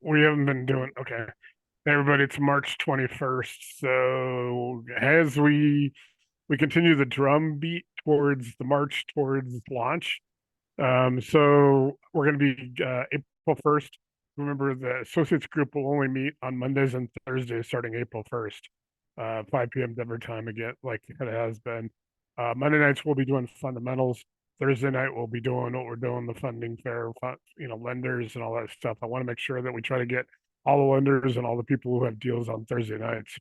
We haven't been doing okay. Everybody, it's March 21st. So as we continue the drum beat towards the march towards launch. So we're going to be April 1st. Remember, the associates group will only meet on Mondays and Thursdays starting April 1st, 5 p.m. Denver time again, like it has been. Monday nights we'll be doing fundamentals. Thursday night we'll be doing what we're doing, the funding fair, lenders and all that stuff. I want to make sure that we try to get all the lenders and all the people who have deals on Thursday nights.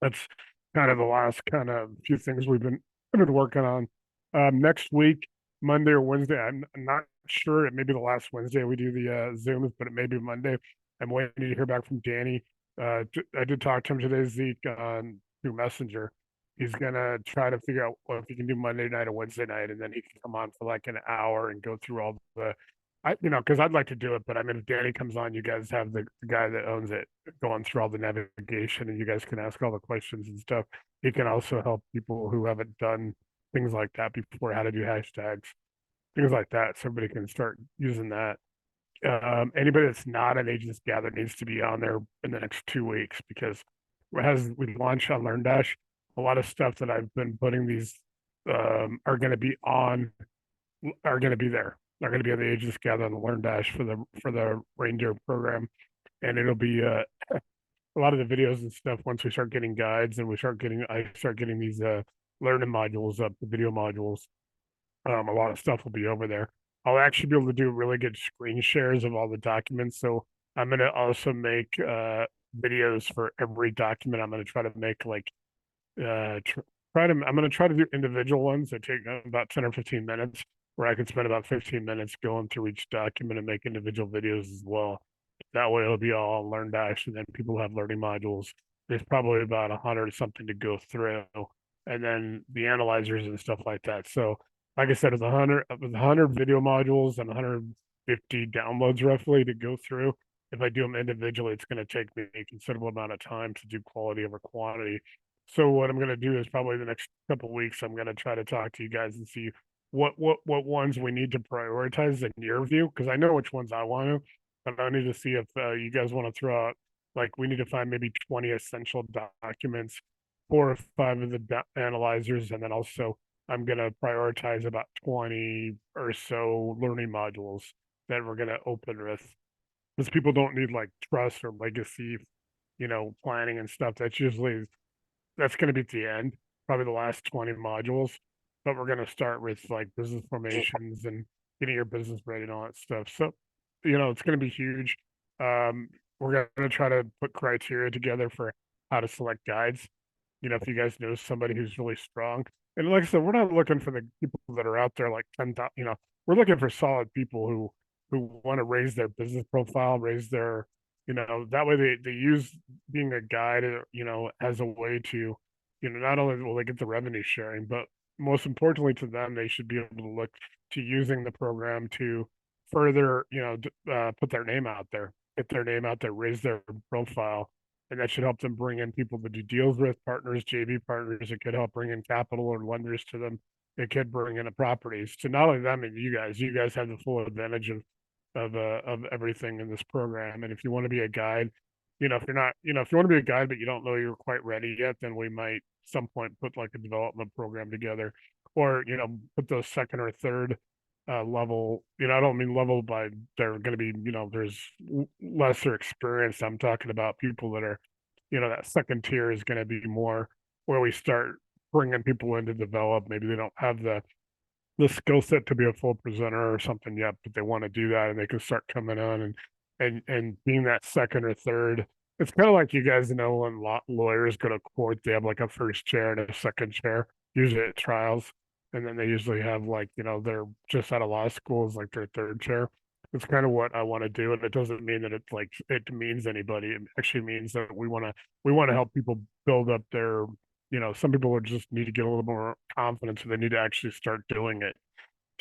That's kind of the last kind of few things we've been working on. Next week, Monday or Wednesday, I'm not sure. It may be the last Wednesday we do the Zooms, but it may be Monday. I'm waiting to hear back from Danny. I did talk to him today, Zeke, on through Messenger. He's gonna try to figure out if he can do Monday night or Wednesday night, and then he can come on for like an hour and go through all the because I'd like to do it, but I mean, if Danny comes on, you guys have the guy that owns it going through all the navigation, and you guys can ask all the questions and stuff. He can also help people who haven't done things like that before, how to do hashtags, things like that, so everybody can start using that. Anybody that's not an Agents Gather needs to be on there in the next 2 weeks because as we launch on LearnDash, a lot of stuff that I've been putting these are going to be on are going to be there. They're going to be on the Agents Gather on the LearnDash for the Reindeer program, and it'll be a lot of the videos and stuff. Once we start getting guides and I start getting these learning modules up, the video modules. A lot of stuff will be over there. I'll actually be able to do really good screen shares of all the documents. So I'm going to also make videos for every document. I'm going to try to make like I'm going to try to do individual ones that take about 10 or 15 minutes, where I can spend about 15 minutes going through each document and make individual videos as well. That way it'll be all LearnDash, and then people have learning modules. There's probably about 100 something to go through, and then the analyzers and stuff like that. So, like I said, it's 100 video modules and 150 downloads roughly to go through. If I do them individually, it's going to take me a considerable amount of time to do quality over quantity. So what I'm going to do is probably the next couple of weeks, I'm going to try to talk to you guys and see what ones we need to prioritize in your view, because I know which ones I want to, but I need to see if you guys want to throw out, like, we need to find maybe 20 essential documents, 4 or 5 of the analyzers, and then also I'm going to prioritize about 20 or so learning modules that we're going to open with, because people don't need like trust or legacy, planning and stuff. That's going to be at the end, probably the last 20 modules. But we're going to start with like business formations and getting your business ready and all that stuff. So, it's going to be huge. We're going to try to put criteria together for how to select guides. If you guys know somebody who's really strong, and like I said, we're not looking for the people that are out there like 10,000, we're looking for solid people who want to raise their business profile, raise their, that way they use being a guide, as a way to, not only will they get the revenue sharing, but most importantly to them, they should be able to look to using the program to further, put their name out there, get their name out there, raise their profile, and that should help them bring in people to do deals with, partners, JV partners. It could help bring in capital or lenders to them. It could bring in the properties to not only them and you guys. You guys have the full advantage of everything in this program. And if you want to be a guide, if you're not, if you want to be a guide but you don't know you're quite ready yet, then we might some point put like a development program together, or put those second or third level. I don't mean level by they're going to be, there's lesser experience. I'm talking about people that are, that second tier is going to be more where we start bringing people in to develop. Maybe they don't have the skill set to be a full presenter or something yet, but they want to do that, and they can start coming on and being that second or third. It's kind of like, you guys know, when lawyers go to court, they have like a first chair and a second chair, usually at trials. And then they usually have like, they're just out of law school is like their third chair. It's kind of what I want to do. And it doesn't mean that it's like it means anybody. It actually means that we want to help people build up their, some people would just need to get a little more confidence, and they need to actually start doing it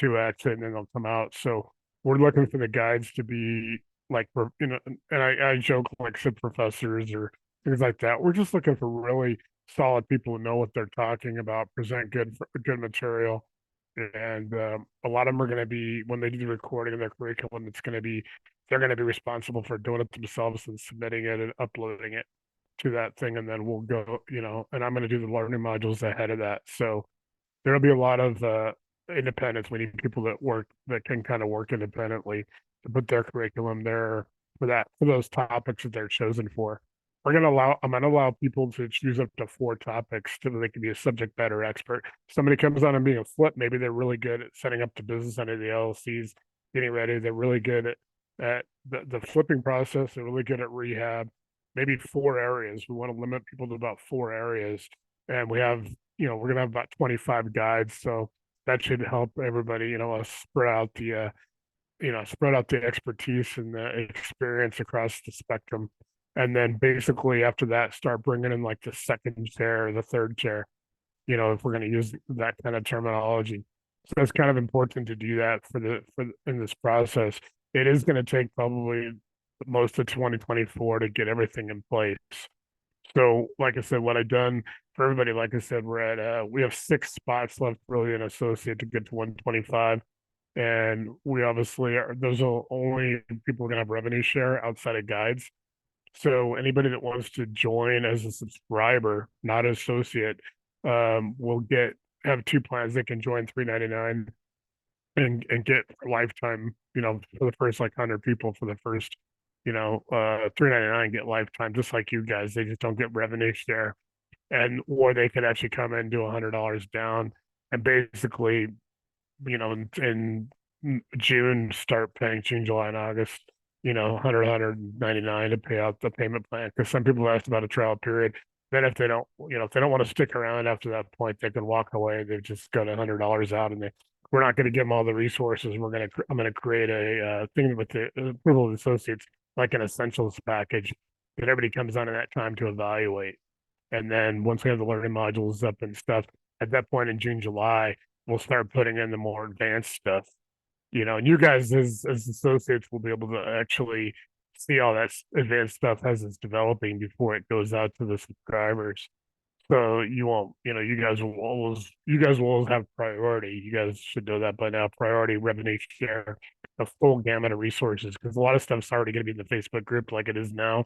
to exit, and then they'll come out. So we're looking for the guides to be like, and I joke like said professors or things like that. We're just looking for really solid people who know what they're talking about, present good material, and a lot of them are going to be, when they do the recording of their curriculum, it's going to be they're going to be responsible for doing it themselves and submitting it and uploading it to that thing, and then we'll go, and I'm going to do the learning modules ahead of that. So there'll be a lot of independence. We need people that can kind of work independently to put their curriculum there for those topics that they're chosen for. I'm gonna allow people to choose up to 4 topics so that they can be a subject matter expert. Somebody comes on and being a flip, maybe they're really good at setting up the business under the LLCs, getting ready. They're really good at the flipping process. They're really good at rehab. Maybe 4 areas. We want to limit people to about 4 areas, and we're gonna have about 25 guides, so that should help everybody, spread out the expertise and the experience across the spectrum. And then basically after that, start bringing in like the second chair or the third chair, if we're going to use that kind of terminology. So it's kind of important to do that in this process. It is going to take probably most of 2024 to get everything in place. So, like I said, what I've done for everybody, like I said, we have 6 spots left really an associate to get to 125. And we obviously those are only people who are going to have revenue share outside of guides. So anybody that wants to join as a subscriber, not associate, will have 2 plans. They can join $3.99 and get lifetime, for the first like 100 people for the first, $3.99 get lifetime, just like you guys. They just don't get revenue share. Or they could actually come in and do $100 down and basically, in June, start paying June, July, and August, 199 to pay out the payment plan. Because some people asked about a trial period. Then if they don't, if they don't want to stick around after that point, they can walk away. They've just got $100 out, and we're not going to give them all the resources. I'm going to create a thing with the approval of associates, like an essentials package that everybody comes on at that time to evaluate. And then once we have the learning modules up and stuff, at that point in June, July, we'll start putting in the more advanced stuff, and you guys as associates will be able to actually see all that advanced stuff as it's developing before it goes out to the subscribers. So you won't, you guys will always have priority. You guys should know that by now. Priority revenue share, a full gamut of resources, because a lot of stuff's already going to be in the Facebook group like it is now.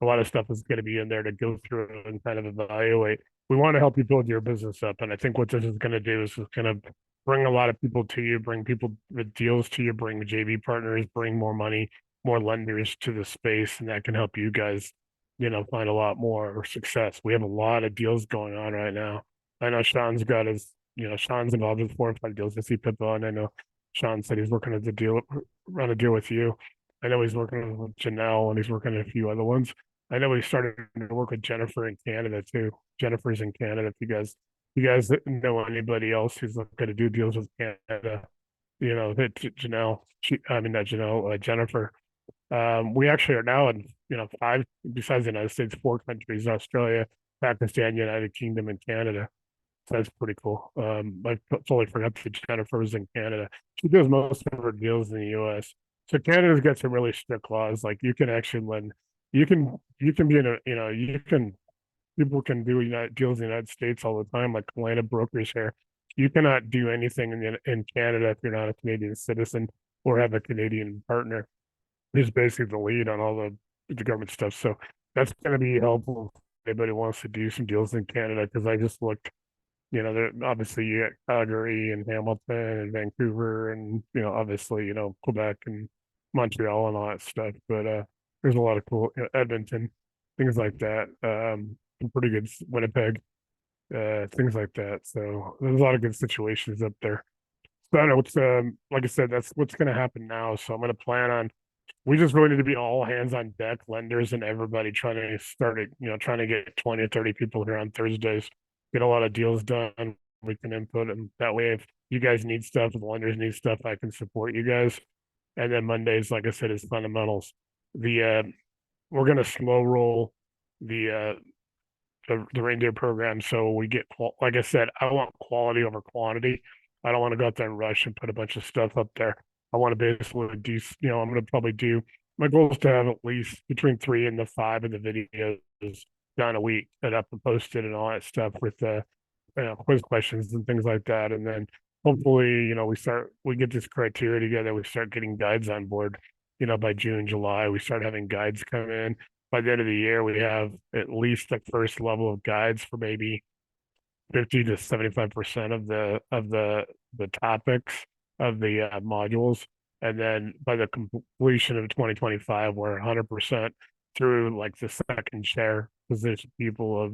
A lot of stuff is going to be in there to go through and kind of evaluate. We want to help you build your business up. And I think what this is going to do is kind of bring a lot of people to you, bring people with deals to you, bring JV partners, bring more money, more lenders to the space. And that can help you guys, find a lot more success. We have a lot of deals going on right now. I know Sean's involved with 4 or 5 deals. I see Pippa, and I know Sean said he's working at run a deal with you. I know he's working with Janelle, and he's working on a few other ones. I know he started to work with Jennifer in Canada too. Jennifer's in Canada. If you guys know anybody else who's looking to do deals with Canada, that Janelle, not Janelle, Jennifer. We actually are now in, 5, besides the United States, 4 countries: Australia, Pakistan, United Kingdom, and Canada. So that's pretty cool. I totally forgot that Jennifer was in Canada. She does most of her deals in the US. So Canada's got some really strict laws. Like you can actually lend, you can be in a, people can do deals in the United States all the time, like Atlanta brokers here. You cannot do anything in Canada if you're not a Canadian citizen or have a Canadian partner. Who's basically the lead on all the government stuff. So that's going to be helpful if anybody wants to do some deals in Canada, because I just looked, there obviously you got Calgary and Hamilton and Vancouver and, obviously, Quebec and Montreal and all that stuff. But there's a lot of cool, Edmonton, things like that. Some pretty good Winnipeg, things like that. So there's a lot of good situations up there. So I don't know what's like I said, that's what's going to happen now. So I'm going to plan on. We just really need to be all hands on deck, lenders and everybody trying to start it, trying to get 20 or 30 people here on Thursdays, get a lot of deals done. We can input them. That way, if you guys need stuff, if the lenders need stuff, I can support you guys. And then Mondays, like I said, is fundamentals. We're gonna slow roll the the reindeer program, so we get like I said, I want quality over quantity. I don't want to go out there and rush and put a bunch of stuff up there. I want to basically do, I'm going to probably do, my goal is to have at least between 3 and 5 of the videos done a week that up and posted and all that stuff with quiz questions and things like that. And then hopefully, we get this criteria together, we start getting guides on board, by June, July, we start having guides come in. By the end of the year, we have at least the first level of guides for maybe 50 to 75% of the topics of the modules. And then by the completion of 2025, we're 100% through like the second share position people of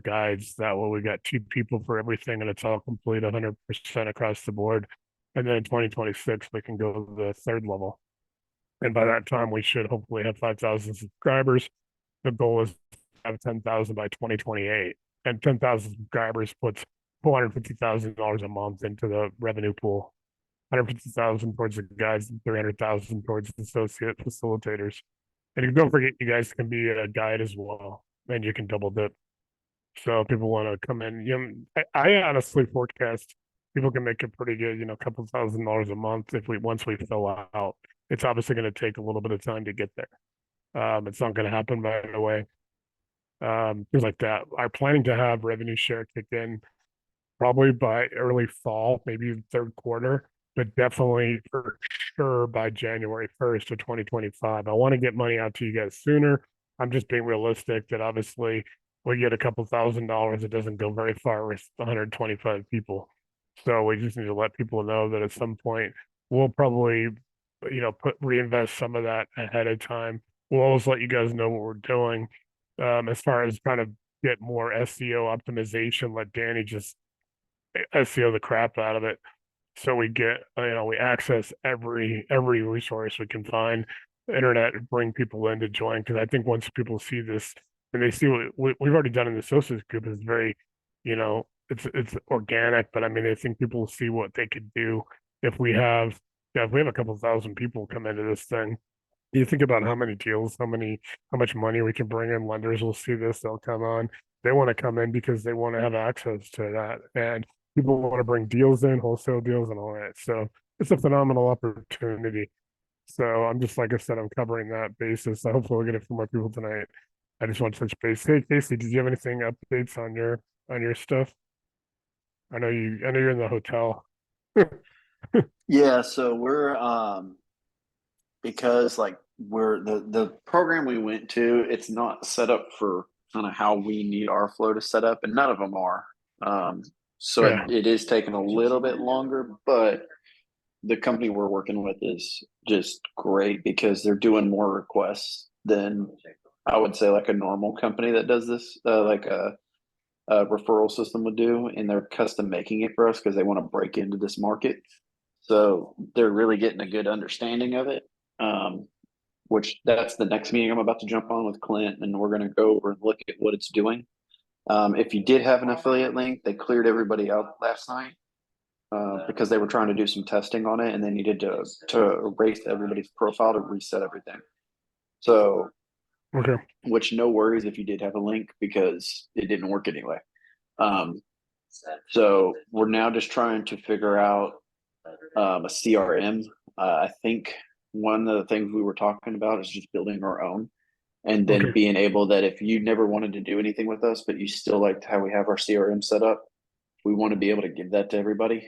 guides. That way we got 2 people for everything and it's all complete 100% across the board. And then in 2026 we can go to the third level. And by that time we should hopefully have 5,000 subscribers. The goal is to have 10,000 by 2028. And 10,000 subscribers puts $450,000 a month into the revenue pool. 150,000 towards the guides and 300,000 towards the associate facilitators. And don't forget, you guys can be a guide as well, and you can double dip. So if people want to come in, I honestly forecast people can make it pretty good, a couple $1,000s a month if once we fill out. It's obviously going to take a little bit of time to get there. It's not going to happen right away. Things like that. I'm planning to have revenue share kick in probably by early fall, maybe third quarter, but definitely for sure by January 1st of 2025. I want to get money out to you guys sooner. I'm just being realistic that obviously we get a couple $1,000s. It doesn't go very far with 125 people. So we just need to let people know that at some point we'll probably, reinvest some of that ahead of time. We'll always let you guys know what we're doing. As far as kind of get more SEO optimization, let Danny just SEO the crap out of it. So we get, we access every resource we can find, the internet, and bring people in to join. Because I think once people see this and they see what we've already done in the associates group is very, it's organic. But I mean, I think people will see what they could do if we have a couple thousand people come into this thing. You think about how many deals, how much money we can bring in. Lenders will see this, they'll come on. They want to come in because they want to have access to that. And people want to bring deals in, wholesale deals and all that. So it's a phenomenal opportunity. So I'm just, like I said, I'm covering that basis. So hopefully we'll get a few more people tonight. I just want to touch base. Hey Casey, did you have anything updates on your stuff? I know you're in the hotel. Yeah, so we're because like we're the program we went to, it's not set up for kind of how we need our flow to set up, and none of them are. So Yeah. it is taking a little bit longer, but the company we're working with is just great because they're doing more requests than I would say like a normal company that does this, like a referral system would do, and they're custom making it for us because they want to break into this market. So they're really getting a good understanding of it. Which that's the next meeting I'm about to jump on with Clint, and we're going to go over and look at what it's doing. If you did have an affiliate link, they cleared everybody out last night because they were trying to do some testing on it, and they needed to erase everybody's profile to reset everything. So, Okay. which no worries if you did have a link because it didn't work anyway. So we're now just trying to figure out a CRM. I think one of the things we were talking about is just building our own, and then being able that if you never wanted to do anything with us, but you still liked how we have our CRM set up, we want to be able to give that to everybody,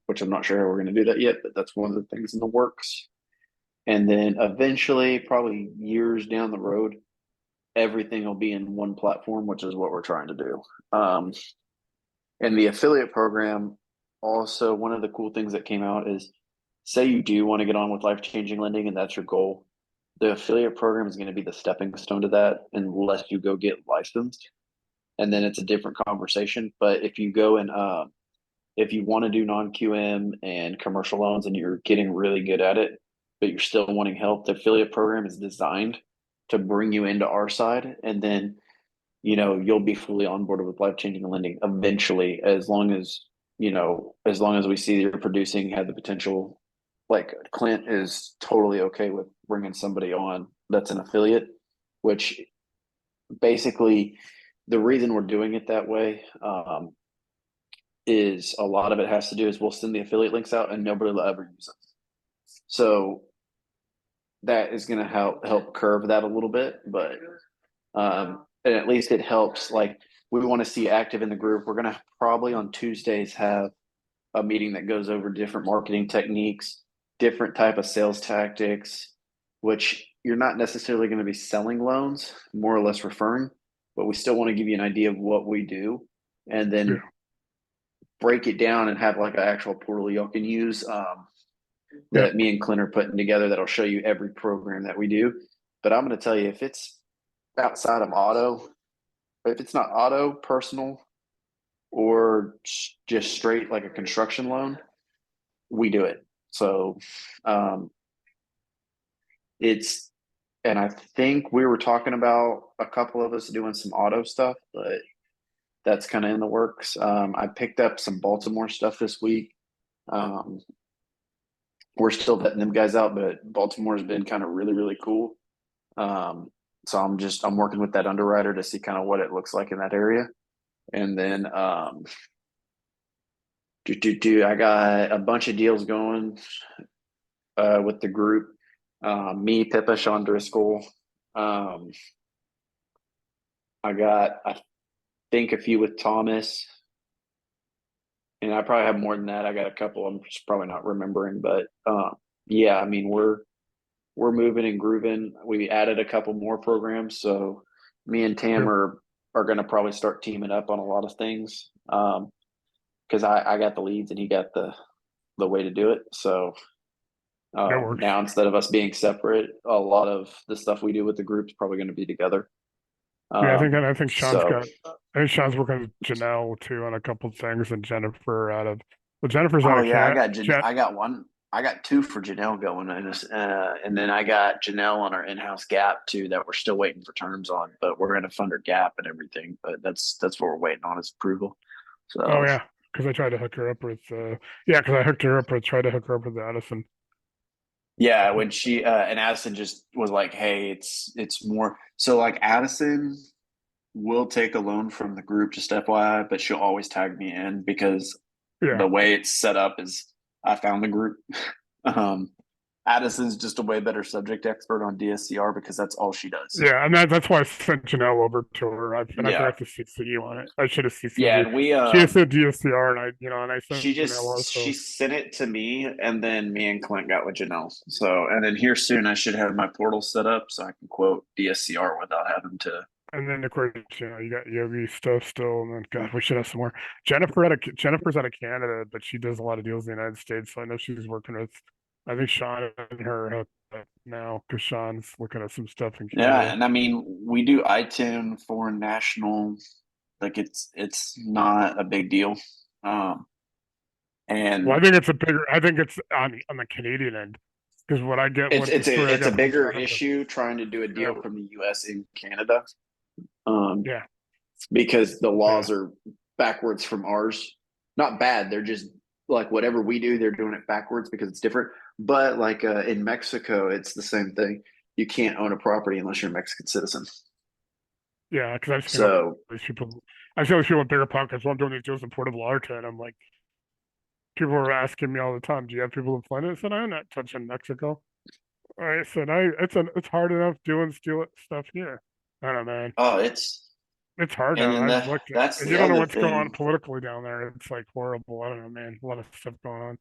which I'm not sure how we're going to do that yet, but that's one of the things in the works. And then eventually, probably years down the road, everything will be in one platform, which is what we're trying to do. And the affiliate program, also one of the cool things that came out is, say you do want to get on with life-changing lending and that's your goal, the affiliate program is going to be the stepping stone to that unless you go get licensed. And then it's a different conversation. But if you go and if you want to do non-QM and commercial loans and you're getting really good at it, but you're still wanting help, the affiliate program is designed to bring you into our side. And then, you'll be fully onboarded with life-changing lending eventually, as long as we see that you're producing, have the potential. Like Clint is totally okay with bringing somebody on that's an affiliate, which basically the reason we're doing it that way is a lot of it has to do is we'll send the affiliate links out and nobody will ever use them. So that is going to help curve that a little bit, but and at least it helps. Like we want to see active in the group. We're going to probably on Tuesdays have a meeting that goes over different marketing techniques. different type of sales tactics, which you're not necessarily going to be selling loans, more or less referring, but we still want to give you an idea of what we do, and Yeah. then break it down and have like an actual portal you can use, Yeah. that me and Clint are putting together that'll show you every program that we do. But I'm going to tell you, if it's outside of auto, if it's not auto, personal, or just straight like a construction loan, we do it. So um, it's, and I think we were talking about a couple of us doing some auto stuff, but that's kind of in the works. I picked up some Baltimore stuff this week. Um, we're still vetting them guys out, but Baltimore's been kind of really, really cool. Um, so I'm working with that underwriter to see kind of what it looks like in that area. And then I got a bunch of deals going with the group. Me, Pippa, Sean Driscoll. Um, I think a few with Thomas, and I probably have more than that. I got a couple I'm just probably not remembering, but yeah, I mean we're moving and grooving. We added a couple more programs, so me and Tam Yeah. are going to probably start teaming up on a lot of things. Because I got the leads and he got the way to do it. So That works. now instead of us being separate, a lot of the stuff we do with the group is probably going to be together. Yeah, Um, I think so I think Sean's working with Janelle too on a couple of things, and Jennifer out of well, Jennifer's out oh of yeah, Jan. I got one. I got two for Janelle going, and then I got Janelle on our in-house gap too that we're still waiting for terms on, but we're going to fund her gap and everything. But that's what we're waiting on is approval. Oh So yeah, because I tried to hook her up with yeah, because I hooked her up with tried to hook her up with Addison. yeah, when she and Addison just was like, "Hey, it's more." So like Addison will take a loan from the group, just FYI, but she'll always tag me in because Yeah. the way it's set up is I found the group. um, Addison's just a way better subject expert on DSCR because that's all she does. Yeah, and that's why I sent Janelle over to her. And I Yeah, forgot to CC you on it. I should have CC'd yeah, you. and we She has said DSCR, and I sent Janelle she also. sent it to me, and then me and Clint got with Janelle. So, and then here soon I should have my portal set up so I can quote DSCR without having to. And then of course, you got Yogi stuff still, and then God, we should have some more. Jennifer's out of Canada, but she does a lot of deals in the United States, so I know she's working with. I think Sean and her now because Sean's looking at some stuff in Yeah, Canada. and I mean we do iTunes foreign national, like it's not a big deal. Um, Well, and I think it's on the Canadian end because what I get, what the story I it's a got from bigger Jonathan. issue trying to do a Yeah, deal from the US in Canada. Um, yeah, because the yeah, laws are backwards from ours. Not bad. They're just like whatever we do, they're doing it backwards because it's different. But like in Mexico, it's the same thing. You can't own a property unless you're a Mexican citizen. yeah. Because I've seen all So these people. I've seen all these people with bigger pockets. While I'm doing these deals in Puerto Vallarta, and I'm like, people are asking me all the time, "Do you have people in Florida?" I said, "I'm not touching Mexico." I said, it's hard enough doing steal stuff here. I don't know, man. oh, it's It's hard and down. then I've looked at, that's and the you don't know other what's going on thing. politically down there. It's like horrible. I don't know, man. A lot of stuff going on.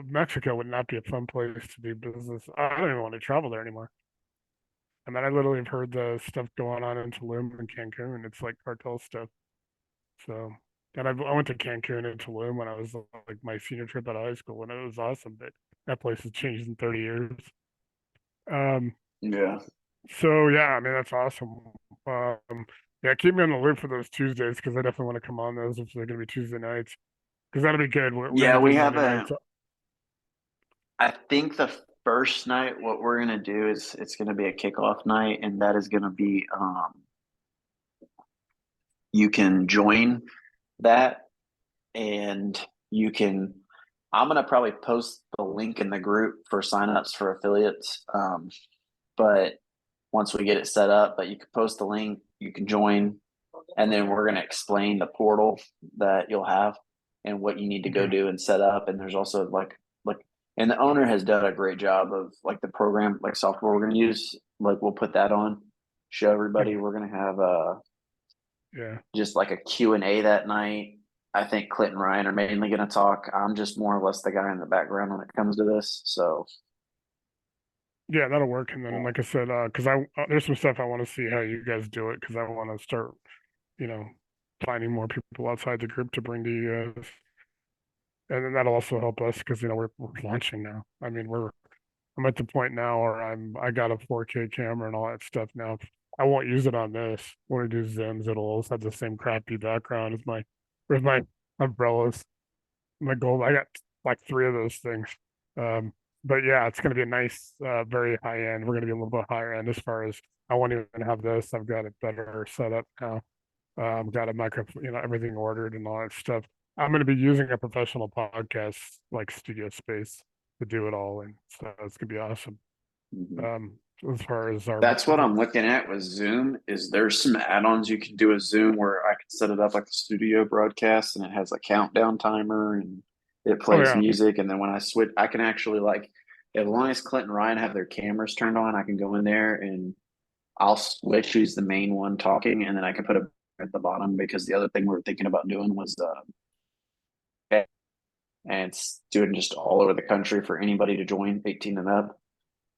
Mexico would not be a fun place to do business. I don't even want to travel there anymore. I mean, I literally have heard the stuff going on in Tulum and Cancun. It's like cartel stuff. So, and I went to Cancun and Tulum when I was like my senior trip out of high school, and it was awesome. But that place has changed in 30 years. Um, Yeah, so yeah, I mean that's awesome. Yeah, keep me on the loop for those Tuesdays because I definitely want to come on those if they're going to be Tuesday nights because that'll be good. We yeah. only do We have Monday a. nights. I think the first night, what we're gonna do is it's gonna be a kickoff night, and that is gonna be you can join that and you can I'm gonna probably post the link in the group for signups for affiliates. But once we get it set up, but you can post the link, you can join, and then we're gonna explain the portal that you'll have and what you need to go Okay. do and set up. And there's also like and the owner has done a great job of like the program, like software we're gonna use. Like we'll put that on, show everybody. Okay. We're gonna have Yeah. just like a Q&A that night. I think Clint and Ryan are mainly going to talk. I'm just more or less the guy in the background when it comes to this. So, Yeah, that'll work. And then, like I said, because there's some stuff I want to see how you guys do it because I want to start, you know, finding more people outside the group to bring to you guys, and then that'll also help us because we're launching now. I mean, I'm at the point now where I got a 4K camera and all that stuff now. I won't use it on this. When I do Zims, it'll also have the same crappy background as where's my umbrellas. My gold. I got like three of those things. Um, but yeah, it's going to be a nice, very high end. We're going to be a little bit higher end as far as I won't even have this. I've got it better set up now. Got a microphone, everything ordered and all that stuff. I'm going to be using a professional podcast like studio space to do it all, and so it's going to be awesome. mhm. Um, as far as our That's what I'm looking at with Zoom. Is there's some add-ons you can do with Zoom where I can set it up like a studio broadcast, and it has a countdown timer and it oh plays yeah, music. And then when I switch, I can actually like, as long as Clint and Ryan have their cameras turned on, I can go in there and I'll switch who's the main one talking, and then I can put it at the bottom because the other thing we were thinking about doing was and it's doing just all over the country for anybody to join 18 and up,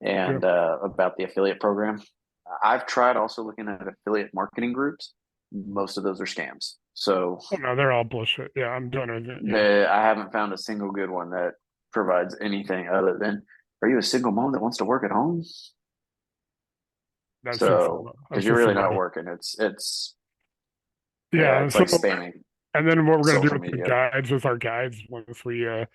yeah. and about the affiliate program. I've tried also looking at affiliate marketing groups. Most of those are scams. So Oh no, they're all bullshit. Yeah, I'm doing it. Yeah, I haven't found a single good one that provides anything other than, are you a single mom that wants to work at home? that's just So, because that's you're just really not somebody. working, yeah, Yeah. it's So like spamming and then what we're gonna do social with the media. guides, with our guides, once we're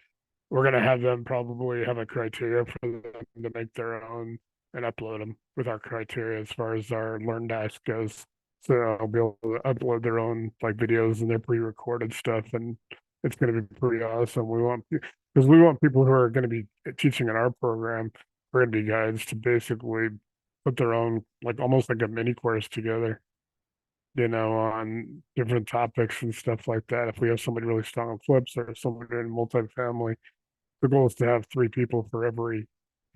gonna have them probably have a criteria for them to make their own and upload them with our criteria as far as our Learn Dash goes. So I'll be able to upload their own like videos and their pre-recorded stuff, and it's gonna be pretty awesome. Because we want people who are gonna be teaching in our program, we're gonna be guides to basically put their own like almost like a mini course together, on different topics and stuff like that. If we have somebody really strong on flips or somebody in multifamily, the goal is to have three people for every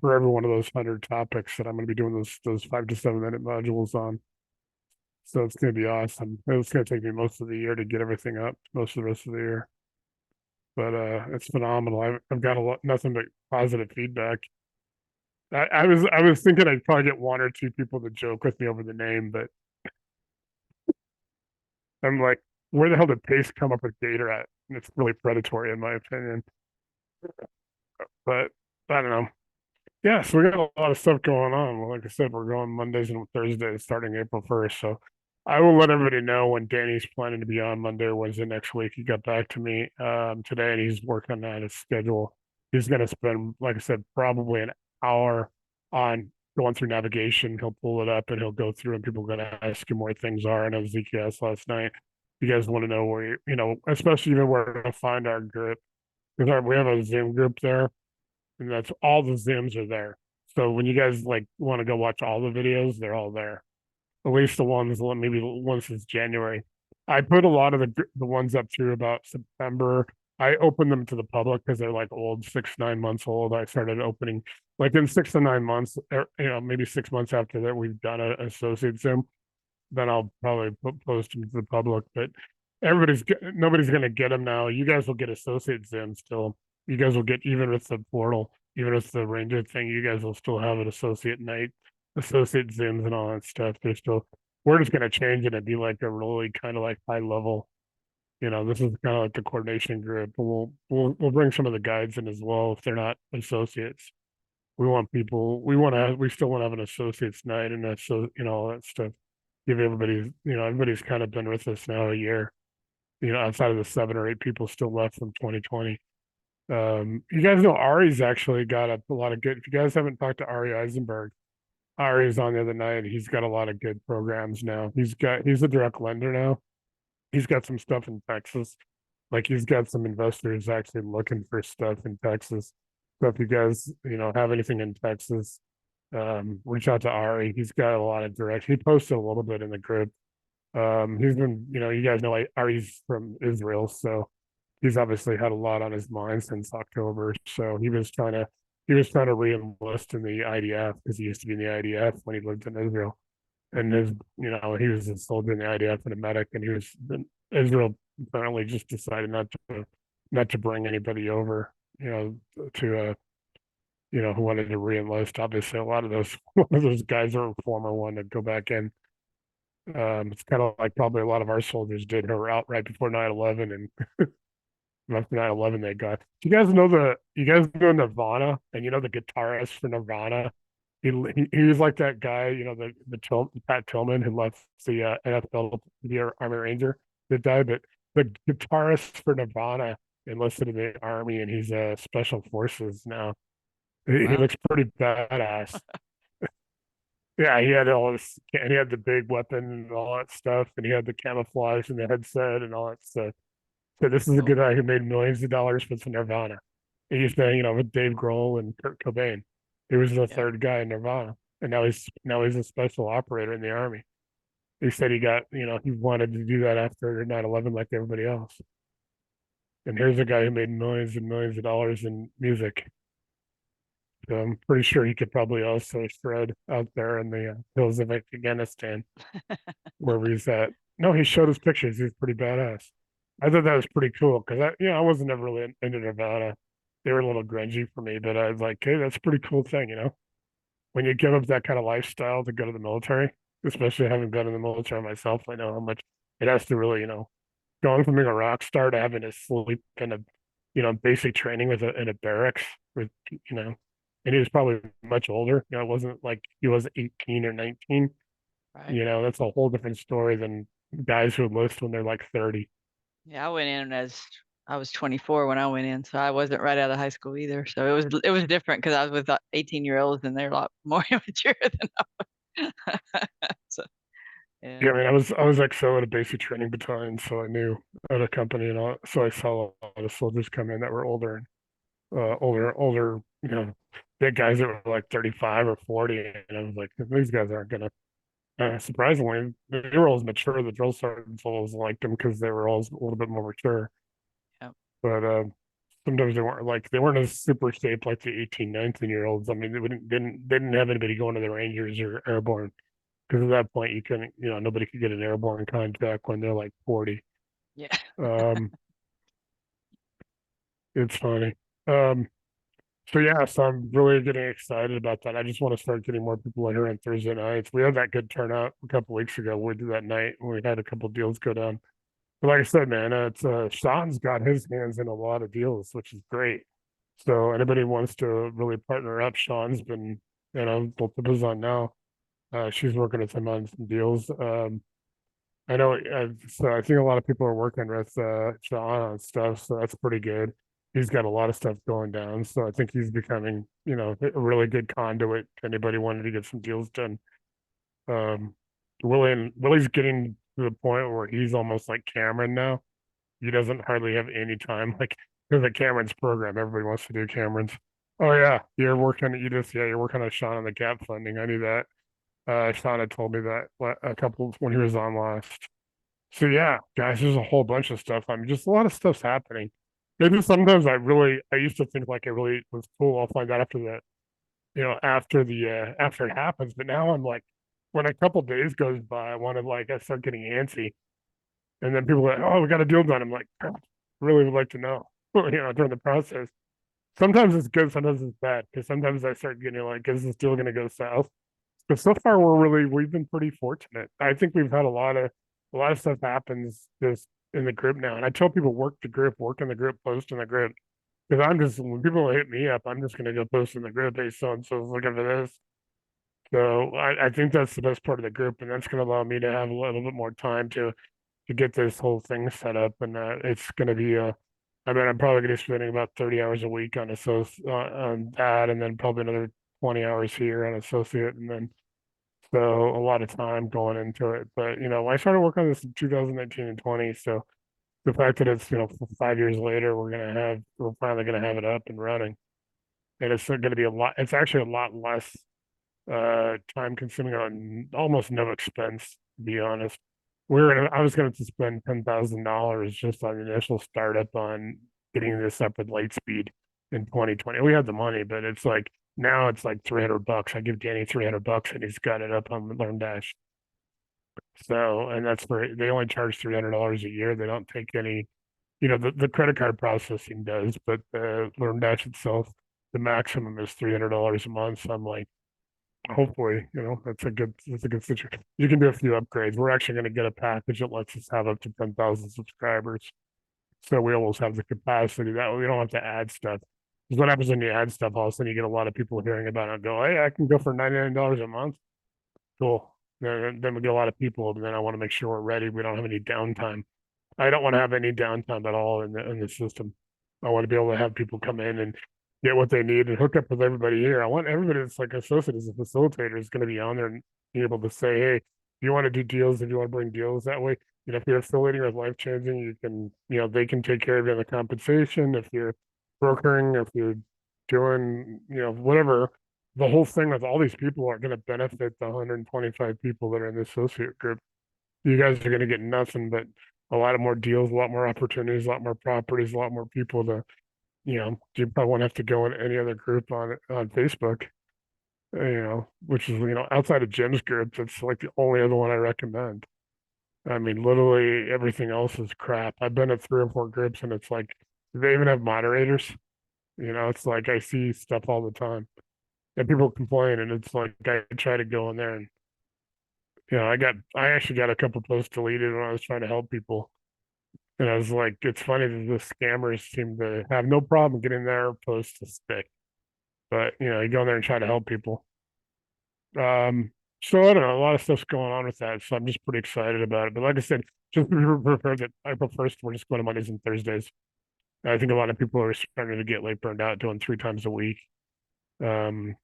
one of those 100 topics that I'm going to be doing those 5 to 7 minute modules on. So it's going to be awesome. It's going to take me most of the year to get everything up, most of the rest of the year, but it's phenomenal. I've got nothing but positive feedback. I was thinking I'd probably get one or two people to joke with me over the name, but I'm like, where the hell did Pace come up with Gator at? And it's really predatory in my opinion. But I don't know. Yeah, so we got a lot of stuff going on. Well, like I said, we're going Mondays and Thursdays starting April 1st. So I will let everybody know when Danny's planning to be on Monday or Wednesday next week. He got back to me today and he's working on his schedule. He's going to spend, like I said, probably an hour on going through navigation. He'll pull it up and he'll go through and people are going to ask him where things are. And as Zeke asked last night, you guys want to know where, especially even where to find our group. Because we have a Zoom group there and that's all the Zooms are there. So when you guys like want to go watch all the videos, they're all there. At least the ones, maybe the ones since January. I put a lot of the ones up through about September. I opened them to the public because they're like old, 6, 9 months old. I started opening like in 6 to 9 months, maybe 6 months after that we've done an associate Zoom. Then I'll probably post them to the public. But nobody's gonna get them now. You guys will get associate Zoom still. You guys will get even with the portal, even with the Ranger thing. You guys will still have an associate night, associate Zooms, and all that stuff. We're just gonna change it and be like a really kind of like high level. This is kind of like the coordination group. We'll bring some of the guides in as well if they're not associates. We want people. We still want to have an associates night and all that stuff. Give everybody's kind of been with us now a year. Outside of the 7 or 8 people still left from 2020. You guys know Ari's actually got a lot of good. If you guys haven't talked to Ari Eisenberg, Ari's on the other night. He's got a lot of good programs now. He's a direct lender now. He's got some stuff in Texas. Like he's got some investors actually looking for stuff in Texas. So if you guys, have anything in Texas, reach out to Ari. He's got a lot of direct. He posted a little bit in the group. He's been, you guys know Ari's from Israel, so he's obviously had a lot on his mind since October. So he was trying to re-enlist in the IDF because he used to be in the IDF when he lived in Israel. And he was a soldier in the IDF and a medic, and he was in Israel apparently just decided not to bring anybody over, to who wanted to re-enlist. Obviously, a lot of those one of those guys are former one to go back in. It's kind of like probably a lot of our soldiers did who were out right before 9/11, and after 9/11 they got. Do you guys know Nirvana, and the guitarist for Nirvana? He was like that guy, Pat Tillman, who left the NFL to be an Army Ranger that died, but the guitarist for Nirvana enlisted in the Army, and he's Special Forces now. He Wow. looks pretty badass. Yeah, he had all this, and he had the big weapon and all that stuff, and he had the camouflage and the headset and all that stuff. So this is a Cool. good guy who made millions of dollars with Nirvana. He used to, with Dave Grohl and Kurt Cobain. He was the Yeah. third guy in Nirvana, and now he's a special operator in the army. He said he got, he wanted to do that after 9/11 like everybody else. And here's a guy who made millions and millions of dollars in music. So I'm pretty sure he could probably also shred out there in the hills of Afghanistan, wherever he's at. No, he showed us pictures. He's pretty badass. I thought that was pretty cool because I wasn't ever really into Nevada. They were a little grungy for me, but I was like, hey, that's a pretty cool thing. When you give up that kind of lifestyle to go to the military, especially having been in the military myself, I know how much it has to really, going from being a rock star to having to sleep in a, basic training in a barracks with, and he was probably much older. It wasn't like he was 18 or 19. Right. That's a whole different story than guys who enlist when they're like 30. Yeah, I went in as I was 24 when I went in, so I wasn't right out of high school either. So it was different because I was with 18-year-olds and they're a lot more immature than I was. So Yeah, yeah, I mean, I was XO at a basic training battalion, so I knew at a company and all. So I saw a lot of soldiers come in that were older, older, big guys that were like 35 or 40, and I was like, these guys aren't gonna. Surprisingly, they were always mature. The drill sergeants always liked them because they were always a little bit more mature. yeah, But sometimes they weren't as super shaped like the 18, 19-year-olds. I mean, they didn't have anybody going to the Rangers or airborne because at that point you couldn't, nobody could get an airborne contract when they're like 40. yeah. Um, it's funny. Um, so yeah, so I'm really getting excited about that. I just want to start getting more people in here on Thursday nights. We had that good turnout a couple weeks ago. We did that night when we had a couple deals go down. But like I said, man, it's Sean's got his hands in a lot of deals, which is great. So anybody who wants to really partner up, Sean's been, both of us on now. She's working with him on some deals. I know, so I think a lot of people are working with Sean on stuff, so that's pretty good. He's got a lot of stuff going down, so I think he's becoming, a really good conduit to anybody wanting to get some deals done. Um, Willie's getting to the point where he's almost like Cameron now. He doesn't hardly have any time. Like there's a Cameron's program. Everybody wants to do Cameron's. Oh yeah, you're working on Sean on the gap funding. I knew that. Sean had told me that a couple when he was on last. So yeah, guys, there's a whole bunch of stuff. I mean, just a lot of stuff's happening. Maybe sometimes I used to think like it really was cool. I'll find out after that, after it happens. But now I'm like, when a couple days goes by, I start getting antsy, and then people are like, oh, we got a deal done. I'm like, "God, I really would like to know, during the process. Sometimes it's good, sometimes it's bad, because sometimes I start getting like, is this deal going to go south? But so far, we've been pretty fortunate. I think we've had a lot of stuff happens just in the group now. And I tell people work in the group, post in the group. Because when people hit me up, I'm just gonna go post in the group, hey, so and so's looking for this. So I think that's the best part of the group, and that's gonna allow me to have a little bit more time to get this whole thing set up. And it's gonna be I mean, I'm probably gonna be spending about 30 hours a week on that, and then probably another 20 hours here on associate, and then so a lot of time going into it. But I started working on this in 2019 and 20. So the fact that it's 5 years later, we're finally gonna have it up and running, and it's going to be a lot. It's actually a lot less time consuming on almost no expense, to be honest. I was going to spend $10,000 just on the initial startup on getting this up with Lightspeed in 2020. We had the money, but it's like now it's like $300. I give Danny $300 and he's got it up on LearnDash. So, and that's for, they only charge $300 a year. They don't take any, the credit card processing does, but the LearnDash itself, the maximum is $300 a month. So I'm like, hopefully, that's a good situation. You can do a few upgrades. We're actually going to get a package that lets us have up to 10,000 subscribers. So we almost have the capacity that way we don't have to add stuff. Because what happens when you add stuff, all of a sudden you get a lot of people hearing about it and go, hey, I can go for $99 a month. Cool. Then we get a lot of people, and then I want to make sure we're ready. We don't have any downtime. I don't want to have any downtime at all in the system. I want to be able to have people come in and get what they need and hook up with everybody here. I want everybody that's like associate as a facilitator is going to be on there and be able to say, hey, if you want to do deals, if you want to bring deals that way, if you're affiliating with Life Changing, you can, they can take care of you on the compensation. If you're brokering, if you're doing, whatever, the whole thing with all these people are going to benefit the 125 people that are in the associate group. You guys are going to get nothing but a lot of more deals, a lot more opportunities, a lot more properties, a lot more people to, you probably won't have to go in any other group on Facebook, which is, outside of Jim's group, that's like the only other one I recommend. I mean, literally everything else is crap. I've been at 3 or 4 groups and it's like, they even have moderators. It's like I see stuff all the time and people complain and it's like I try to go in there and I actually got a couple posts deleted when I was trying to help people. And I was like, it's funny that the scammers seem to have no problem getting their posts to stick. But you go in there and try to help people. So I don't know, a lot of stuff's going on with that. So I'm just pretty excited about it. But like I said, just prepared that April 1st, we're just going to Mondays and Thursdays. I think a lot of people are starting to get late burned out doing 3 times a week. And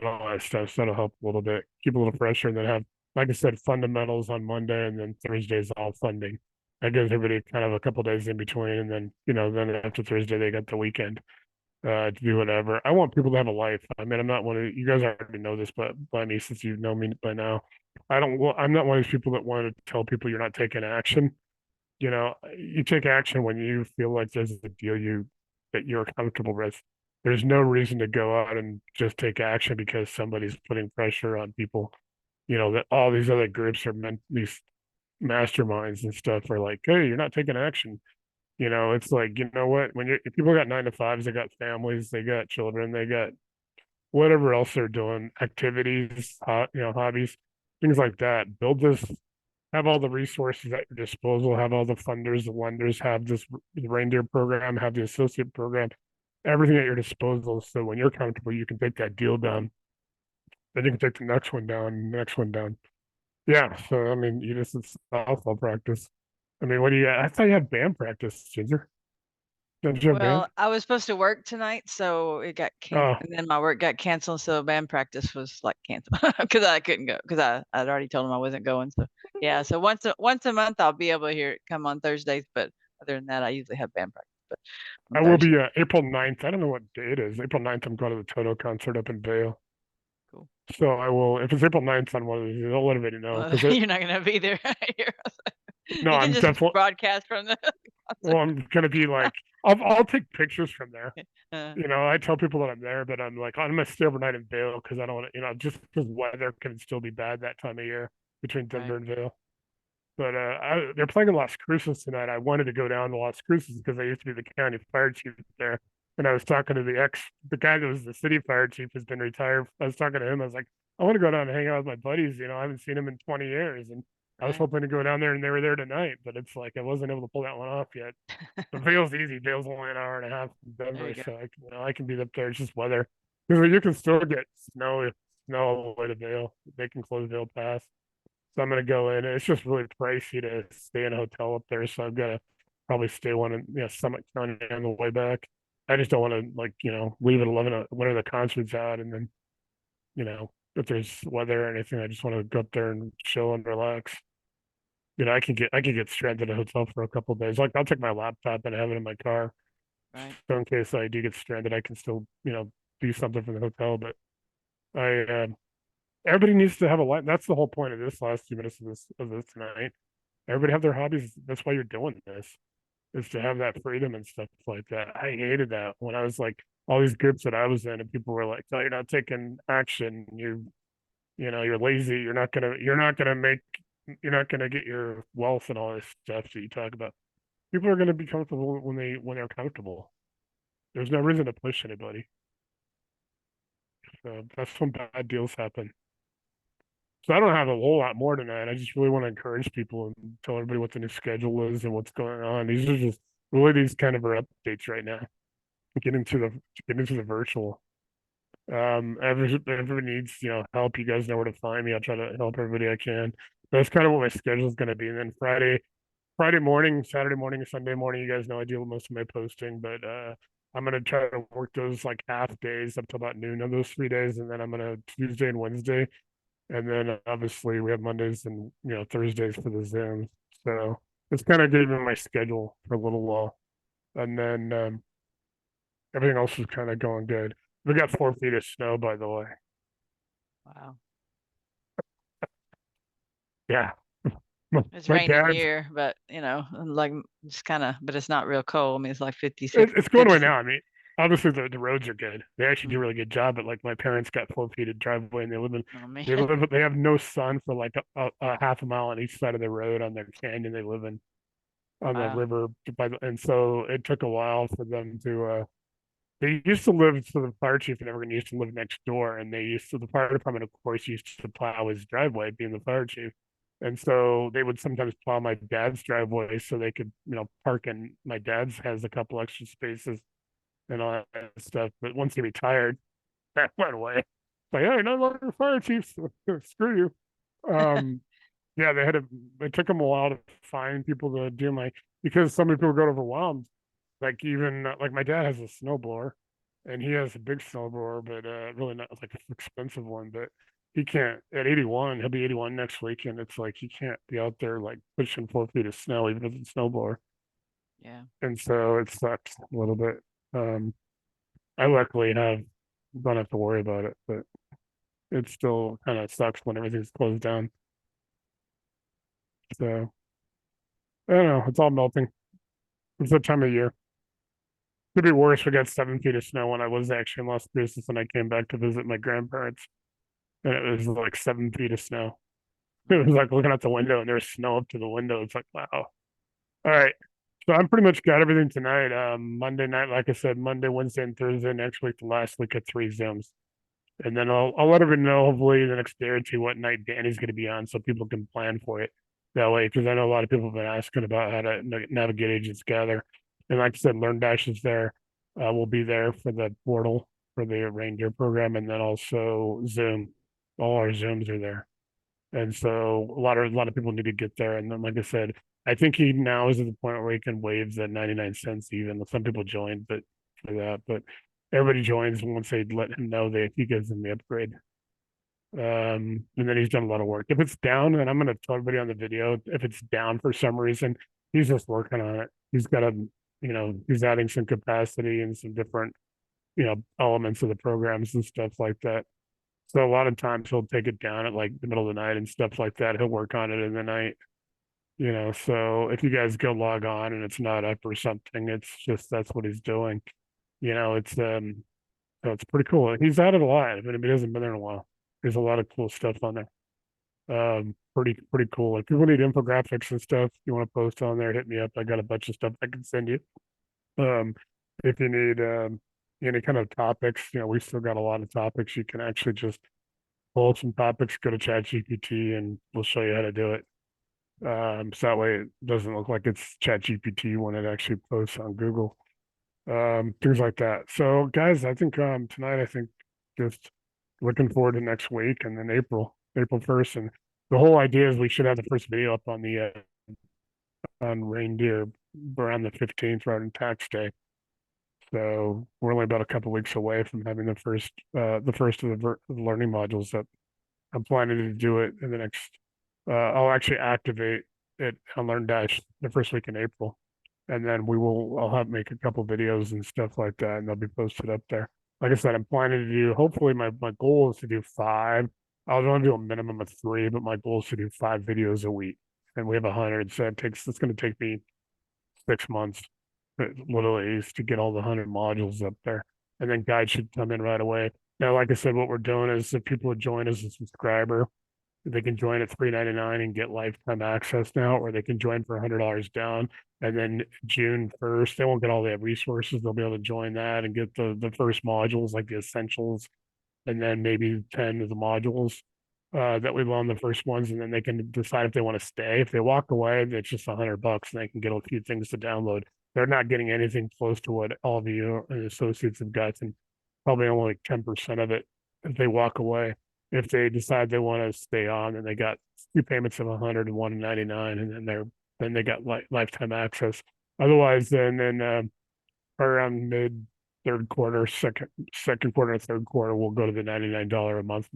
all that stuff. So that'll help a little bit, keep a little pressure, and then have, like I said, fundamentals on Monday, and then Thursday's all funding. That gives everybody kind of a couple days in between, and then then after Thursday they got the weekend to do whatever. I want people to have a life. I mean, I'm not one of you guys already know this, but by me since you know me by now, I'm not one of these people that want to tell people you're not taking action. You take action when you feel like there's a deal that you're comfortable with. There's no reason to go out and just take action because somebody's putting pressure on people. That all these other groups are meant, these masterminds and stuff are like, hey, you're not taking action. It's like, what? If people got 9 to 5s, they got families, they got children, they got whatever else they're doing, activities, hobbies, things like that. Build this, have all the resources at your disposal, have all the funders, the lenders, have this reindeer program, have the associate program, everything at your disposal. So when you're comfortable, you can take that deal down. Then you can take the next one down, next one down. Yeah. So I mean, it's softball practice. I mean, what do you? I thought you had band practice, Ginger. Don't you have band? Well, I was supposed to work tonight, so it got canceled, Oh, and then my work got canceled, so band practice was like canceled because I couldn't go because I'd already told them I wasn't going. So yeah, so once a month I'll be able to hear it come on Thursdays, but other than that, I usually have band practice. But on I will Thursday, be April 9th. I don't know what day it is. April 9th, I'm going to the Toto concert up in Vail. cool. So I will, if it's April 9th on one of these, I'll let everybody know. Well, Because you're not gonna be there. no, You can I'm just definitely, broadcast from the well, I'm going to be like, I'll take pictures from there. uh, I tell people that I'm there, but I'm like, I'm going to stay overnight in Vail because I don't want to, just because weather can still be bad that time of year between right. Denver and Vail. But they're playing in Las Cruces tonight. I wanted to go down to Las Cruces because I used to be the county fire chief there. And I was talking to the guy that was the city fire chief has been retired. I was talking to him. I was like, I want to go down and hang out with my buddies. I haven't seen him in 20 years. And I was Right. hoping to go down there and they were there tonight, but it's like I wasn't able to pull that one off yet. But Vail's easy. Vail's only an hour and a half from There Denver. you go. So I can be up there. It's just weather. Because you can still get snow all the way to Vail. They can close Vail Pass. So I'm gonna go in. It's just really pricey to stay in a hotel up there, so I've got to probably stay one in Summit County on the way back. I just don't want to leave at 11 when the concert's out, and then if there's weather or anything, I just want to go up there and chill and relax. I can get stranded at a hotel for a couple of days. Like I'll take my laptop and have it in my car, Right. so in case I do get stranded, I can still do something from the hotel. But I everybody needs to have a life. That's the whole point of this last 2 minutes of this tonight. Everybody have their hobbies. That's why you're doing this, is to have that freedom and stuff like that. I hated that when I was like all these groups that I was in, and people were like, "No, you're not taking action. You're lazy. You're not gonna make You're not going to get your wealth and all this stuff that you talk about. People are going to be comfortable when they're comfortable. There's no reason to push anybody. So that's when bad deals happen. So I don't have a whole lot more tonight. I just really want to encourage people and tell everybody what the new schedule is and what's going on. These are just really these kind of are updates right now. Get into the virtual. Everybody needs, help. You guys know where to find me. I'll try to help everybody I can. That's kind of what my schedule is going to be. And then Friday morning, Saturday morning, Sunday morning, you guys know I deal with most of my posting, but I'm gonna try to work those like half days up to about noon on those 3 days, and then I'm gonna Tuesday and Wednesday, and then obviously we have Mondays and Thursdays for the Zoom. So it's kind of giving my schedule for a little while, and then everything else is kind of going good. We got 4 feet of snow, by the way. Wow. Yeah. It's My raining dad's here, but like just kind of, but it's not real cold. I mean, it's like 56, it's going away 56. now. I mean, obviously the roads are good. They actually do a Mm. really good job. But like my parents got 4 feet of driveway, and Oh man. they have no sun for like a half a mile on each side of the road on their canyon. They live in on the Wow. river and so it took a while for them to. They used to live, so the fire chief and everyone used to live next door, and the fire department, of course, used to plow his driveway, being the fire chief. And so they would sometimes plow my dad's driveway so they could, park in my dad's has a couple extra spaces and all that stuff. But once he retired, that went away. Like, hey, no longer fire chiefs. Screw you. Yeah, it took them a while to find people to do because so many people got overwhelmed. Like even like my dad has a snowblower, and he has a big snowblower, but really not like an expensive one. But he can't at 81. He'll be 81 next week, and it's like he can't be out there like pushing 4 feet of snow even with a snowblower. Yeah. And so it sucks a little bit. Um, I luckily don't have to worry about it, but it still kind of sucks when everything's closed down. So I don't know. It's all melting. It's that time of year. Could be worse. We got 7 feet of snow when I was actually in Las Cruces and I came back to visit my grandparents, and it was like 7 feet of snow. It was like looking out the window and there's snow up to the window. It's like, wow. All right. So I'm pretty much got everything tonight. Monday night, like I said, Monday, Wednesday, and Thursday. Next week, the last week of 3 Zooms. And then I'll let everyone know hopefully the next day or two what night Danny's going to be on so people can plan for it that way. Because I know a lot of people have been asking about how to navigate Agents Gather. And like I said, Learn Dash is there. We'll be there for the portal for the reindeer program, and then also Zoom. All our Zooms are there, and so a lot of people need to get there. And then, like I said, I think he now is at the point where he can waive the 99 cents. Even some people joined, but for that, but everybody joins once they let him know that he gives them the upgrade. And then he's done a lot of work. If it's down, and I'm gonna tell everybody on the video, if it's down for some reason, he's just working on it. He's got he's adding some capacity and some different, elements of the programs and stuff like that. So a lot of times he'll take it down at like the middle of the night and stuff like that. He'll work on it in the night, So if you guys go log on and it's not up or something, it's just that's what he's doing. So it's pretty cool. He's added a lot. I mean, he hasn't been there in a while. There's a lot of cool stuff on there. Pretty cool. If people need infographics and stuff, you want to post on there, hit me up. I got a bunch of stuff I can send you. Um, if you need any kind of topics, we still got a lot of topics. You can actually just pull some topics, go to ChatGPT, and we'll show you how to do it. So that way it doesn't look like it's ChatGPT when it actually posts on Google. Things like that. So guys, I think tonight I think just looking forward to next week and then April 1st. And the whole idea is we should have the first video up on reindeer around the 15th rather than tax day. So we're only about a couple weeks away from having the first of the learning modules up. I'm planning to do it in the next I'll actually activate it on Learn Dash the first week in April. And then I'll have make a couple videos and stuff like that, and they'll be posted up there. Like I said, I'm planning to do, hopefully my goal is to do 5. I'll only do a minimum of 3, but my goal is to do 5 videos a week. And we have 100, so it's going to take me 6 months, literally, is to get all the 100 modules up there. And then guides should come in right away. Now, like I said, what we're doing is if people would join as a subscriber, They can join at $3.99 and get lifetime access now, or they can join for $100 down. And then June 1st, they won't get all the resources. They'll be able to join that and get the first modules like the essentials, and then maybe 10 of the modules that we loan the first ones, and then they can decide if they want to stay. If they walk away, it's just $100 and they can get a few things to download. They're not getting anything close to what all of you and associates have got, and probably only like 10% of it if they walk away. If they decide they want to stay on, then they got 2 payments of 100 and 199, and then they got lifetime access. Otherwise, then around mid third quarter, second quarter, and third quarter, we'll go to the $99 a month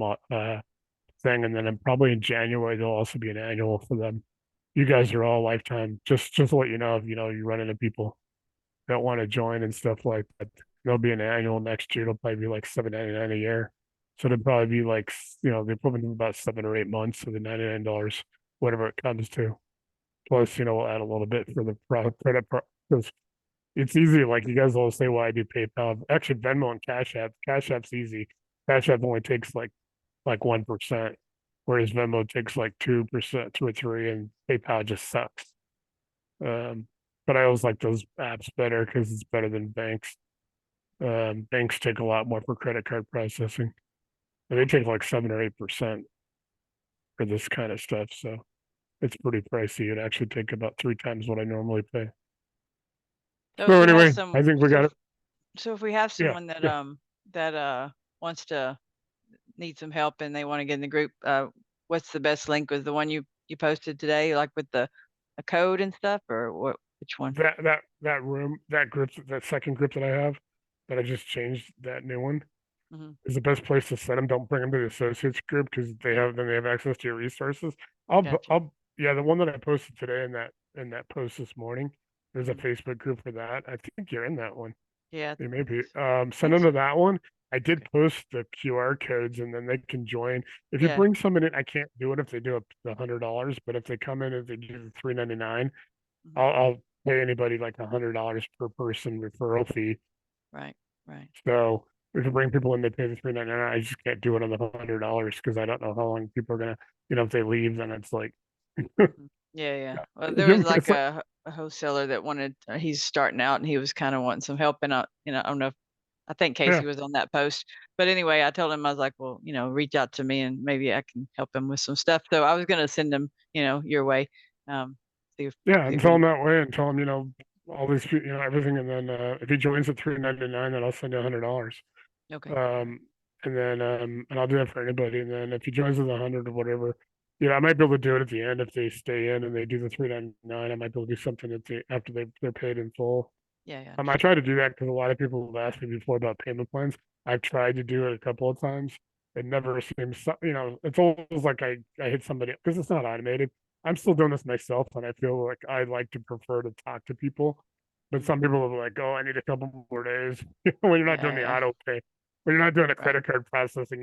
thing, and then probably in January there'll also be an annual for them. You guys are all lifetime. Just to let you know, if you run into people that want to join and stuff like that, there'll be an annual next year. It'll probably be like $7.99 a year. So it'll probably be like the equivalent of about 7 or 8 months for the $99, whatever it comes to. Plus, we'll add a little bit for the credit because it's easy. Like you guys always say, "Why I do PayPal?" Actually, Venmo and Cash App. Cash App's easy. Cash App only takes like 1%, whereas Venmo takes like 2%, 2 or 3, and PayPal just sucks. But I always like those apps better because it's better than banks. Banks take a lot more for credit card processing, and they take like 7 or 8% for this kind of stuff. So it's pretty pricey. It'd actually take about 3 times what I normally pay. So So if we have anyway, some, I think we got it. so if we have Yeah, someone that yeah. that wants to need some help and they want to get in the group, what's the best link? Was the one you posted today, like with the a code and stuff, or what? Which one? That room, that group, that second group that I have, that I just changed, that new one Mm-hmm. is the best place to send them. Don't bring them to the associates group because they have access to your resources. Gotcha. Yeah, the one that I posted today in that post this morning. There's a Mhm. Facebook group for that. I think you're in that one. Yeah, You may be. I Send think them to so. that one. I did Okay. post the QR codes, and then they can join. If you Yeah. bring someone in, I can't do it if they do the $100, but if they come in, if they do the $3.99, Mhm. I'll pay anybody like $100 per person referral fee. Right. Right. So if you bring people in, they pay the $3.99. I just can't do it on the $100 because I don't know how long people are gonna, if they leave, then it's like, Mhm. Yeah, yeah. Well, there was like it's like, a wholesaler that wanted. He's starting out, and he was kind of wanting some help. And I don't know if I think yeah, Casey was on that post. But anyway, I told him I was like, well, reach out to me, and maybe I can help him with some stuff. So I was gonna send him, your way. Um, see if yeah, see and if tell we. them that way, and tell them, all these, everything, and then if he joins at $3.99, then I'll send you $100. Okay. Um, and then and I'll do that for anybody. And then if he joins with 100 or whatever, I might be able to do it at the end if they stay in and they do the 3.99. I might be able to do something after they're paid in full. Yeah, yeah. I try to do that because a lot of people have asked me before about payment plans. I've tried to do it a couple of times. It never seems, it's almost like I hit somebody because it's not automated. I'm still doing this myself, and I feel like I like to prefer to talk to people. But Mhm. some people are like, "Oh, I need a couple more days." When you're not doing Yeah, the yeah. auto pay, when you're not doing a Right. credit card processing,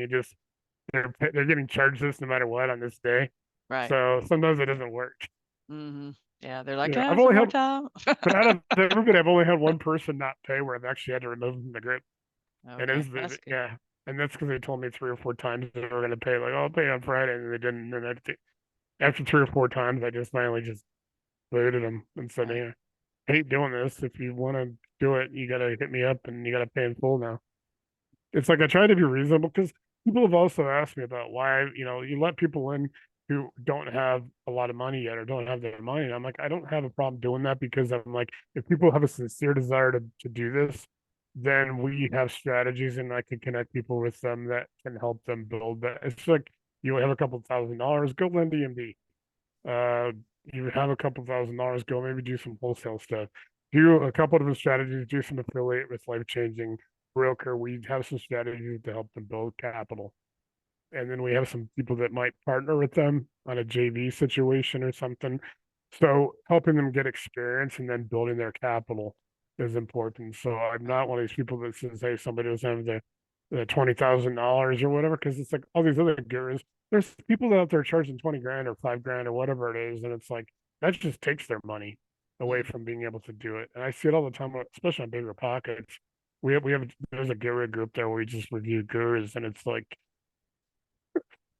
they're getting charged this no matter what on this day. Right. So sometimes it doesn't work. Mhm. Yeah, they're like, Yeah, can I I've have some only more had, time? but out of everybody, I've only had one person not pay where I've actually had to remove them from the group. And Okay, that's good. yeah, and that's because they told me 3 or 4 times they were going to pay. Like, oh, I'll pay on Friday, and they didn't. And after 3 or 4 times, I just finally just booted them and said, Right. "Yeah, I hate doing this. If you want to do it, you got to hit me up, and you got to pay in full now." It's like I try to be reasonable because people have also asked me about why, you let people in who don't have a lot of money yet or don't have their money. And I'm like, I don't have a problem doing that because I'm like, if people have a sincere desire to do this, then we have strategies and I can connect people with them that can help them build that. It's like you have a couple $1,000, go lend EMD. Uh, you have a couple $1,000, go maybe do some wholesale stuff. Do a couple different strategies, do some affiliate with life changing broker. We have some strategies to help them build capital. And then we have some people that might partner with them on a JV situation or something. So helping them get experience and then building their capital is important. So I'm Right. not one of these people that says, hey, somebody doesn't have the $20,000 or whatever, because it's like all these other gurus. There's people out there charging 20 grand or 5 grand or whatever it is, and it's like that just takes their money away Mhm. from being able to do it. And I see it all the time, especially on bigger pockets. We have there's a guru group there where we just review gurus, and it's like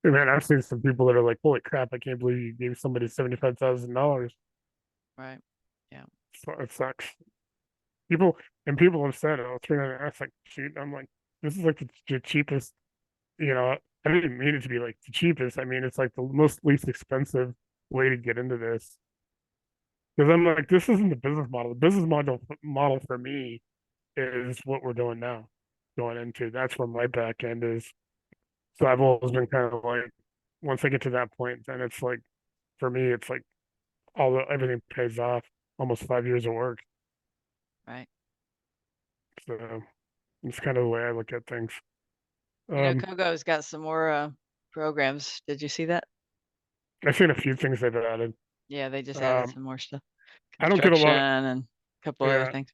Man, I've seen some people that are like, "Holy crap! I can't believe you gave somebody $75,000." Right. Yeah. So it sucks. People have said, "Oh, 300." That's like cheap. I'm like, this is like the cheapest. You know, I didn't mean it to be like the cheapest. I mean, it's like the most least expensive way to get into this. Because I'm like, this isn't the business model. The business model for me is what we're doing now, going into. That's where my back end is. So I've always been kind of like, once I get to that point, then it's like, for me, it's like everything pays off. Almost 5 years of work. Right. So it's kind of the way I look at things. You know, Um, Kogo's got some more programs. Did you see that? I've seen a few things they've added. Yeah, they just added Um, some more stuff. I don't get a Construction lot of, and a couple other yeah, things.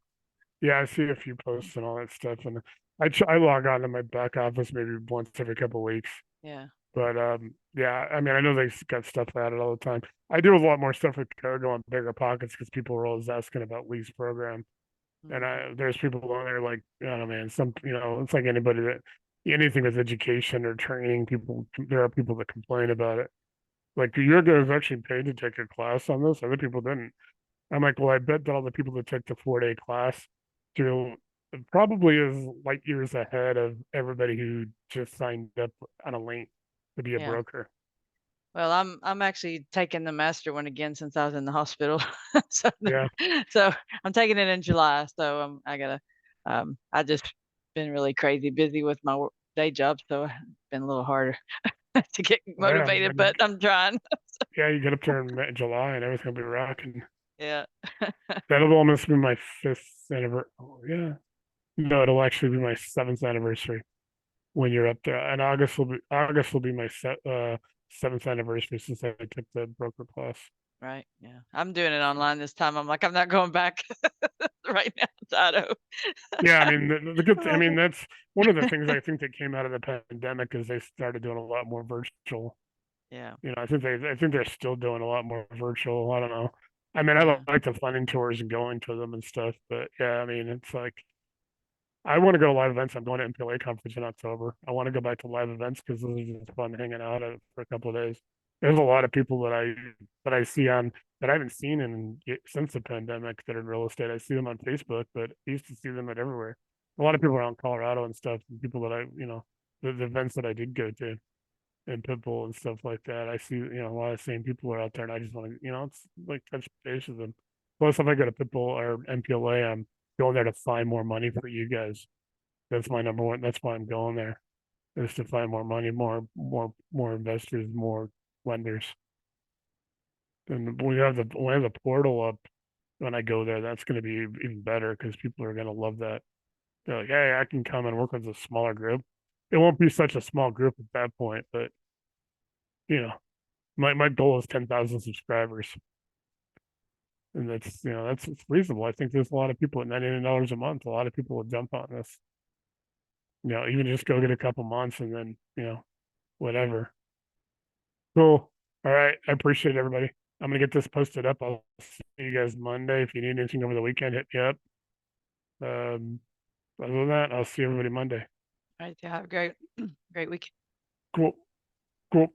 yeah, I see a few posts and all that stuff, and I log on to my back office maybe once every couple of weeks. Yeah. But yeah, I mean, I know they got stuff added all the time. I do a lot more stuff with Kogo on Bigger Pockets because people are always asking about lease program, and Mhm. there's people on there like, I don't know, man, it's like anybody that anything with education or training, there are people that complain about it. Like your guys actually paid to take a class on this, other people didn't. I'm like, well, I bet that all the people that took the 4-day class do probably is light years ahead of everybody who just signed up on a link to be a Yeah. broker. Well, I'm actually taking the master one again since I was in the hospital. So Yeah, so I'm taking it in July. So I gotta I just been really crazy busy with my day job, so it's been a little harder to get oh, yeah, motivated, but I'm trying. yeah. You get up there in July and everything's gonna be rocking. Yeah. That'll almost be my fifth anniversary. Oh, yeah, no, it'll actually be my seventh anniversary when you're up there. And August will be my seventh anniversary since I took the broker class. Right. Yeah. I'm doing it online this time. I'm like, I'm not going back right now to Idaho. Yeah, I mean the good thing, I mean that's one of the things I think that came out of the pandemic is they started doing a lot more virtual. Yeah. You know, I think they're still doing a lot more virtual. I don't know. I mean, Yeah. like the funding tours and going to them and stuff, but yeah, I mean, it's like I want to go to live events. I'm going to MPLA conference in October. I want to go back to live events because this is just fun hanging out for a couple of days. There's a lot of people that I see on that I haven't seen since the pandemic that are in real estate. I see them on Facebook, but I used to see them at everywhere. A lot of people around Colorado and stuff, and people that the events that I did go to and Pitbull and stuff like that. I see, a lot of the same people are out there, and I just want to, it's like touch base with them. Plus, if I go to Pitbull or MPLA, I'm going there to find more money for you guys. That's my number one. That's why I'm going there, is to find more money, more investors, more lenders. And we have the portal up when I go there. That's going to be even better because people are going to love that. They're like, hey, I can come and work with a smaller group. It won't be such a small group at that point, but you know, my goal is 10,000 subscribers, and that's it's reasonable. I think there's a lot of people at $99 a month. A lot of people will jump on this. Even just go get a couple months and then whatever. Cool. All right. I appreciate everybody. I'm gonna get this posted up. I'll see you guys Monday. If you need anything over the weekend, hit me up. Um, Other than that, I'll see everybody Monday. All right. Have a great week. Cool. Cool.